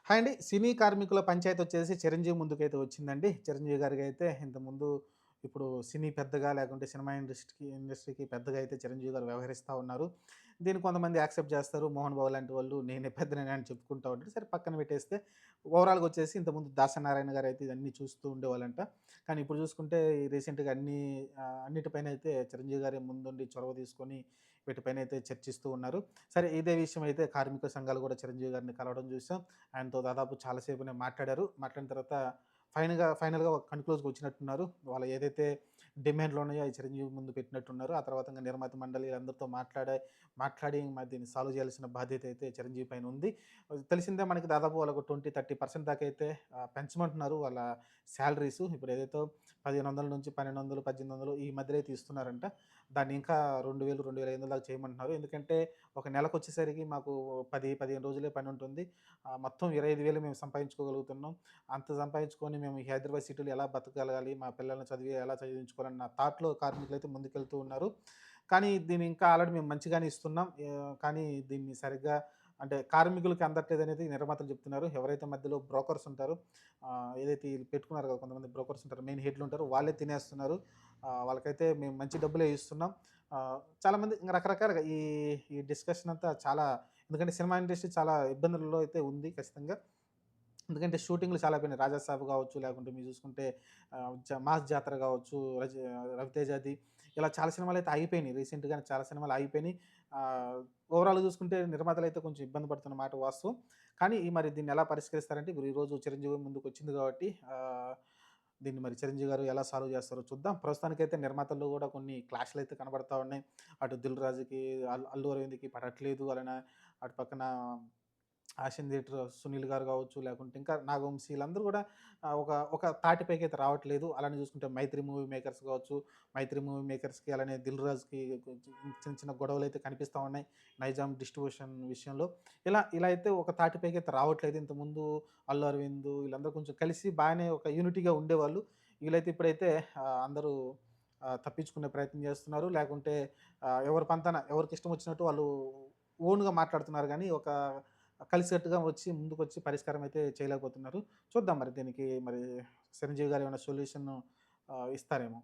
Hi అండి. సినీ కార్మికుల పంచాయతొచ్చేసి చిరంజీవి ముందుకైతే వచ్చిందండి. చిరంజీవి గారికైతే ఇంతకుముందు ఇప్పుడు సినీ పెద్దగా లేకుంటే సినిమా ఇండస్ట్రీకి పెద్దగా అయితే చిరంజీవి గారు వ్యవహరిస్తా ఉన్నారు. దీన్ని కొంతమంది యాక్సెప్ట్ చేస్తారు. మోహన్ బాబు లాంటి వాళ్ళు నేనే పెద్దనని అని చెప్పుకుంటా ఉంటారు. సరే పక్కన పెట్టేస్తే ఓవరాల్‌గా వచ్చేసి ఇంతకుముందు దాసనారాయణ గారైతే ఇదన్నీ చూస్తూ ఉండేవాళ్ళంట. కానీ ఇప్పుడు చూసుకుంటే ఈ రీసెంట్‌గా అన్నిటిపైనైతే చిరంజీవి గారే ముందుండి చొరవ తీసుకొని వీటిపైనైతే చర్చిస్తూ ఉన్నారు. సరే ఇదే విషయం అయితే కార్మిక సంఘాలు కూడా చిరంజీవి గారిని కలవడం చూసాం. ఆయనతో దాదాపు చాలా సేపునే మాట్లాడారు. మాట్లాడిన తర్వాత ఫైనల్‌గా ఒక కన్‌క్లూజ్‌కి వచ్చినట్టున్నారు. వాళ్ళు ఏదైతే డిమాండ్‌లు ఉన్నాయో అయి చిరంజీవి ముందు పెట్టినట్టున్నారు. ఆ తర్వాత ఇంక నిర్మాత మండలి అందరితో మాట్లాడి మరి దీన్ని సాల్వ్ చేయాల్సిన బాధ్యత అయితే చిరంజీవి పైన ఉంది. తెలిసిందే మనకి దాదాపు వాళ్ళకు 20, 30% దాకా అయితే పెంచమంటున్నారు వాళ్ళ సాలరీసు. ఇప్పుడు ఏదైతే 1500 నుంచి 1200, 1800 ఈ మధ్యలో అయితే ఇస్తున్నారంట. దాన్ని ఇంకా 2000, 2500 దాకా చేయమంటున్నారు. ఎందుకంటే ఒక నెలకొచ్చేసరికి మాకు 10, 15 రోజులే పనుంటుంది. మొత్తం 25,000 మేము సంపాదించుకోగలుగుతున్నాం. అంత సంపాదించుకొని మేము ఈ హైదరాబాద్ సిటీలో ఎలా బతకగలగాలి? మా పిల్లల్ని ఎలా చదివించుకోవాలన్న థాట్‌లో కార్మికులైతే ముందుకెళ్తూ ఉన్నారు. కానీ దీన్ని ఇంకా ఆల్రెడీ మేము మంచిగానే ఇస్తున్నాం. కానీ దీన్ని సరిగ్గా అంటే కార్మికులకి అందట్లేదనేది నిర్మాతలు చెప్తున్నారు. ఎవరైతే మధ్యలో బ్రోకర్స్ ఉంటారో ఏదైతే ఈళ్ళు పెట్టుకున్నారు కదా! కొంతమంది బ్రోకర్స్ ఉంటారు. మెయిన్ హెడ్‌లుంటారు. వాళ్ళే తినేస్తున్నారు. వాళ్ళకైతే మేము మంచి డబ్బులే ఇస్తున్నాం. చాలామంది ఇంక రకరకాలుగా ఈ డిస్కషన్ అంతా చాలా ఎందుకంటే సినిమా ఇండస్ట్రీ చాలా ఇబ్బందుల్లో అయితే ఉంది ఖచ్చితంగా. ఎందుకంటే షూటింగ్‌లు చాలా అయిపోయినాయి. 'రాజా సాబ్' కావచ్చు, లేకుంటే మీరు చూసుకుంటే 'మాస్ జాతర' కావచ్చు, 'రవితేజ'ది ఇలా చాలా సినిమాలైతే ఆగిపోయినాయి. రీసెంట్‌గానే చాలా సినిమాలు ఆగిపోయినాయి. ఓవరాల్‌గా చూసుకుంటే నిర్మాతలైతే కొంచెం ఇబ్బంది పడుతున్న మాట వాస్తవం. కానీ మరి దీన్ని ఎలా పరిష్కరిస్తారంటే ఇప్పుడు ఈరోజు చిరంజీవి ముందుకొచ్చింది కాబట్టి దీన్ని మరి చిరంజీవి గారు ఎలా సాల్వ్ చేస్తారో చూద్దాం. ప్రస్తుతానికైతే నిర్మాతల్లో కూడా కొన్ని క్లాష్‌లయితే కనబడతా ఉన్నాయి. అటు 'దిల్ రాజు'కి, అల్లు అరవింద్‌కి పడట్లేదు. అలానే అటు పక్కన యాక్షన్ థియేటర్ సునీల్ గారు కావచ్చు, లేకుంటే ఇంకా నాగవంశీ వీళ్ళందరూ కూడా ఒక తాటిపైకైతే రావట్లేదు. అలానే చూసుకుంటే 'మైత్రి మూవీ మేకర్స్' కావచ్చు, 'మైత్రి మూవీ మేకర్స్‌కి' అలానే 'దిల్ రాజుకి' కొంచెం చిన్న చిన్న గొడవలైతే కనిపిస్తా ఉన్నాయి. నైజాం డిస్ట్రిబ్యూషన్ విషయంలో. ఇలా అయితే ఒక తాటిపైకైతే రావట్లేదు. ఇంతకుముందు అల్లు అరవింద్ వీళ్ళందరూ కొంచెం కలిసి బాగానే ఒక యూనిటీగా ఉండేవాళ్ళు. వీళ్ళైతే ఇప్పుడైతే అందరూ తప్పించుకునే ప్రయత్నం చేస్తున్నారు. లేకుంటే ఎవరి పంతాన ఎవరికిష్టం వచ్చినట్టు వాళ్ళు ఓన్‌గా మాట్లాడుతున్నారు గానీ, కలిసికట్టుగా ముందుకొచ్చి పరిష్కారం అయితే చేయలేకపోతున్నారు. చూద్దాం మరి దీనికి మరి చిరంజీవి గారు ఏమైనా సొల్యూషన్ ఇస్తారేమో!